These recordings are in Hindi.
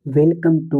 Welcome to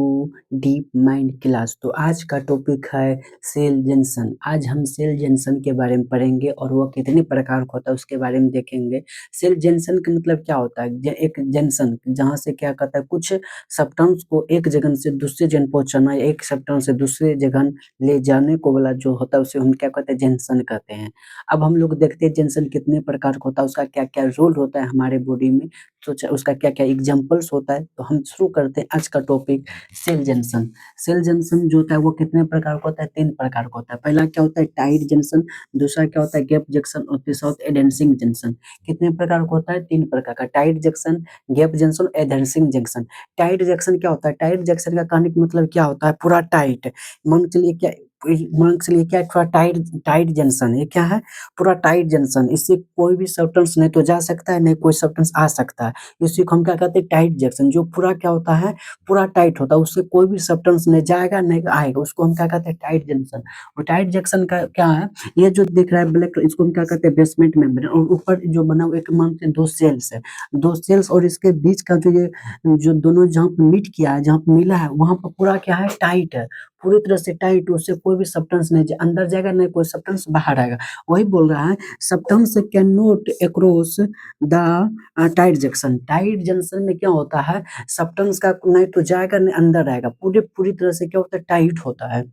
DeepMind class. तो आज का टॉपिक है सेल जंक्शन। आज हम सेल जंक्शन के बारे में पढ़ेंगे और वो कितने प्रकार का होता है उसके बारे में देखेंगे। सेल जंक्शन का मतलब क्या होता है? एक जंक्शन जहाँ से क्या कहता है, कुछ सब्सटेंस को एक जगह से दूसरे जगह पहुंचाना या एक सब्सटेंस से दूसरे जगह ले जाने को वाला जो होता है उसे हम क्या कहते हैं, जंक्शन कहते हैं। अब हम लोग देखते हैं जंक्शन कितने प्रकार का होता है, उसका क्या क्या रोल होता है हमारे बॉडी में, तो उसका क्या क्या एग्जाम्पल्स होता है। तो हम शुरू करते हैं आज का topic cell junction. Cell junction जो होता है वो कितने प्रकार का होता है? 3 प्रकार का होता है। पहला क्या होता है? Tight junction. दूसरा क्या होता है? Gap junction. और तीसरा होता है एडेंसिंग जंक्शन। कितने प्रकार का होता है? 3 प्रकार का। टाइट जंक्शन, गैप जंक्शन, एडेंसिंग जंक्शन। टाइट जंक्शन क्या होता है? टाइट जंक्शन का कहने का मतलब क्या होता है? पूरा टाइट। मान के चलिए क्या है, थोड़ा टाइट टाइट जंक्शन। ये क्या है? पूरा टाइट जंक्शन। इससे कोई भी सब्सटेंस नहीं तो जा सकता है, नहीं कोई सब्सटेंस आ सकता है। इसी को हम क्या कहते हैं? Tight junction. जो पूरा क्या होता है? पूरा टाइट होता है, उससे कोई भी सब्सटेंस नहीं जाएगा नहीं आएगा, उसको हम क्या कहते हैं? Tight junction. और टाइट जंक्शन का क्या है? ये जो दिख रहा है ब्लैक, इसको हम क्या कहते हैं? Basement membrane. और ऊपर जो बना हुआ एक मान के 2 सेल्स है, 2 सेल्स, और इसके बीच का जो ये जो दोनों जहाँ पे मीट किया है, जहाँ पे मिला है, वहां पर पूरा क्या है? टाइट है, पूरी तरह से टाइट। उससे कोई भी सब्सटेंस नहीं अंदर जाएगा, नहीं कोई सब्सटेंस बाहर आएगा। वही बोल रहा है, substance can not across the tight junction. Tight junction में क्या होता है? सब्सटेंस का नहीं तो जाएगा नहीं अंदर आएगा, पूरी पूरी तरह से क्या होता है? टाइट होता है।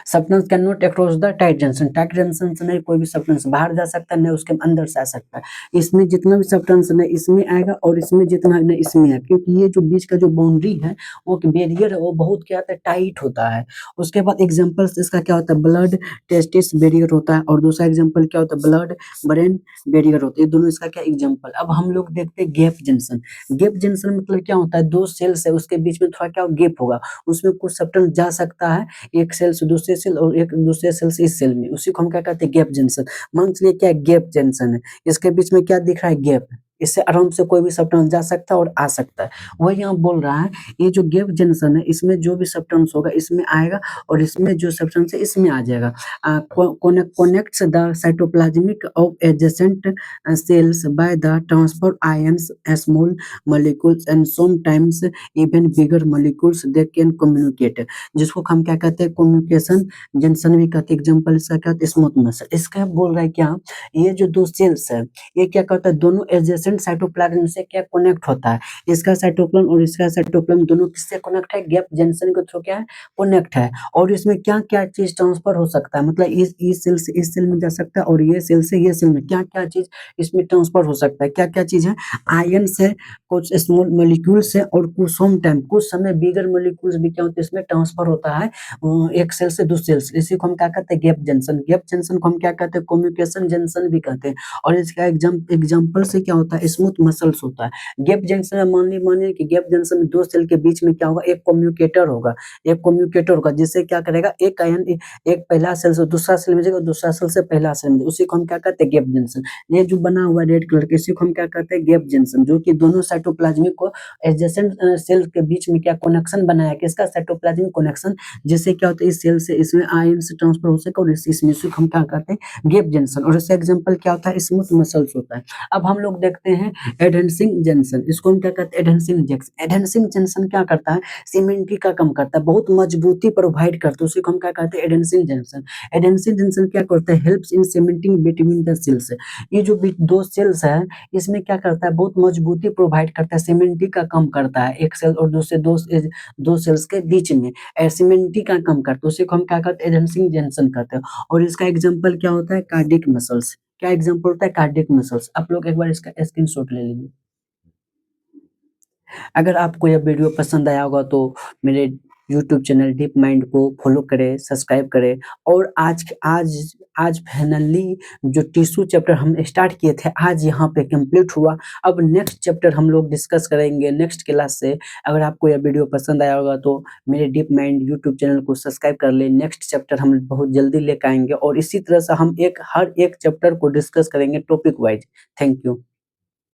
Substance can not across the tight junction. Tight junction से नहीं कोई भी सब्सटेंस बाहर जा सकता है, नहीं उसके अंदर से आ सकता है। इसमें जितना भी सब्सटेंस है इसमें आएगा, और इसमें जितना नहीं इसमें है, क्योंकि ये जो बीच का जो बाउंड्री है, वो बैरियर है, वो बहुत क्या होता है? टाइट होता है। उसके बाद एग्जांपल्स इसका क्या होता है? ब्लड टेस्टिस बैरियर होता है, और दूसरा एग्जांपल क्या होता है? ब्लड ब्रेन बैरियर होता है। ये दोनों इसका क्या एग्जांपल। अब हम लोग देखते हैं गैप जंक्शन। गैप जंक्शन मतलब क्या होता है? 2 सेल्स है, उसके बीच में थोड़ा क्या गैप होगा, उसमें कुछ सब्सटेंस जा सकता है, एक सेल से दूसरे सेल और एक दूसरे सेल से इस सेल में। उसी को हम क्या कहते हैं? Gap junction. मान चलिए क्या गैप जंक्शन है, इसके बीच में क्या दिख रहा है? गैप। इससे आराम से कोई भी सब्सटेंस जा सकता है और आ सकता है। वही यहाँ बोल रहा है, ये जो गैप जंक्शन है, इसमें जो भी सब्सटेंस होगा इसमें आएगा, और इसमें जो सब्सटेंस है इसमें आ जाएगा। Connects the cytoplasmic of adjacent cells by the transfer ions, small molecules and sometimes even bigger molecules they can communicate। जिसको हम क्या कहते हैं? कम्युनिकेशन जंक्शन भी कहते हैं। एग्जांपल इसका क्या होता है? Smooth muscle. इसका बोल रहा है क्या, ये जो 2 सेल्स है, ये क्या करता है? दोनों एडजेसेंट साइटोप्लाज्म से क्या कनेक्ट होता है। इसका साइटोप्लाज्म और इसका साइटोप्लाज्म दोनों किससे कनेक्ट है? गैप जंक्शन के थ्रू क्या है? कनेक्ट है। और इसमें क्या क्या चीज ट्रांसफर हो सकता है, मतलब इस सेल से इस सेल में जा सकता है, और ये सेल से ये सेल में क्या क्या चीज इसमें ट्रांसफर हो सकता है। क्या क्या चीज है? आयन से, कुछ स्मॉल मॉलिक्यूल्स है, और कुछ सम टाइम कुछ समय बिगर मॉलिक्यूल्स भी क्या होते हैं? इसमें ट्रांसफर होता है एक सेल से दूसरे सेल। इसी को हम क्या कहते हैं? Gap junction. गैप जंक्शन को हम क्या कहते हैं? कम्युनिकेशन जंक्शन भी कहते हैं। और इसका एग्जांपल से क्या होता है? स्मूथ मसल्स होता है। गैप जंक्शन में मानिए कि गैप जंक्शन में 2 सेल के बीच में क्या होगा? एक कम्युनिकेटर होगा। एक कम्युनिकेटर होगा जिससे क्या करेगा? एक आयन एक पहला सेल से दूसरा सेल में जाएगा, दूसरा सेल से पहला सेल में, उसी को हम क्या कहते हैं? Gap junction. ये जो बना हुआ है रेड कलर के, इसी को हम क्या कहते हैं? Gap junction. जो कि दोनों साइटोप्लाज्मिक को एडजेसेंट सेल के बीच में क्या कनेक्शन बनाया, किसका? साइटोप्लाज्मिक कनेक्शन, जिससे क्या होता है? इस सेल से इसमें आयन से ट्रांसफर हो सके, और इसमें इसी को हम क्या कहते हैं? Gap junction. और इसका एग्जांपल क्या होता है? स्मूथ मसल्स होता है। अब हम लोग देखते हैं एडहेसिंग जंक्शन। इसको हम क्या कहते हैं? एडहेसिंग जंक्शन। एडहेसिंग जंक्शन क्या करता है? सिमेंट्री का काम करता है, बहुत मजबूती प्रोवाइड करता है, उसी को हम क्या कहते हैं? एडहेसिंग जंक्शन। एडहेसिंग जंक्शन क्या करता है? Helps in cementing between the cells. ये जो 2 सेल्स है, इसमें क्या करता है? बहुत मजबूती प्रोवाइड करता है, सीमेंटिंग का काम करता है, एक सेल और दूसरे दो सेल्स के बीच में सीमेंटिंग का काम करता है, उसी को हम क्या कहते हैं? एडहेसिंग जंक्शन कहते हैं। और इसका एग्जांपल क्या होता है? Cardiac muscles. क्या एग्जांपल होता है? Cardiac muscles. आप लोग एक बार इसका स्क्रीनशॉट ले लीजिए। अगर आपको यह वीडियो पसंद आया होगा तो मेरे यूट्यूब चैनल डीप माइंड को फॉलो करें, सब्सक्राइब करें। और आज आज आज फाइनली जो टिश्यू चैप्टर हम स्टार्ट किए थे, आज यहाँ पे कंप्लीट हुआ। अब नेक्स्ट चैप्टर हम लोग डिस्कस करेंगे नेक्स्ट क्लास से। अगर आपको यह वीडियो पसंद आया होगा तो मेरे डीप माइंड यूट्यूब चैनल को सब्सक्राइब कर लें। नेक्स्ट चैप्टर हम बहुत जल्दी लेकर आएंगे, और इसी तरह से हम हर एक चैप्टर को डिस्कस करेंगे टॉपिक वाइज। Thank you.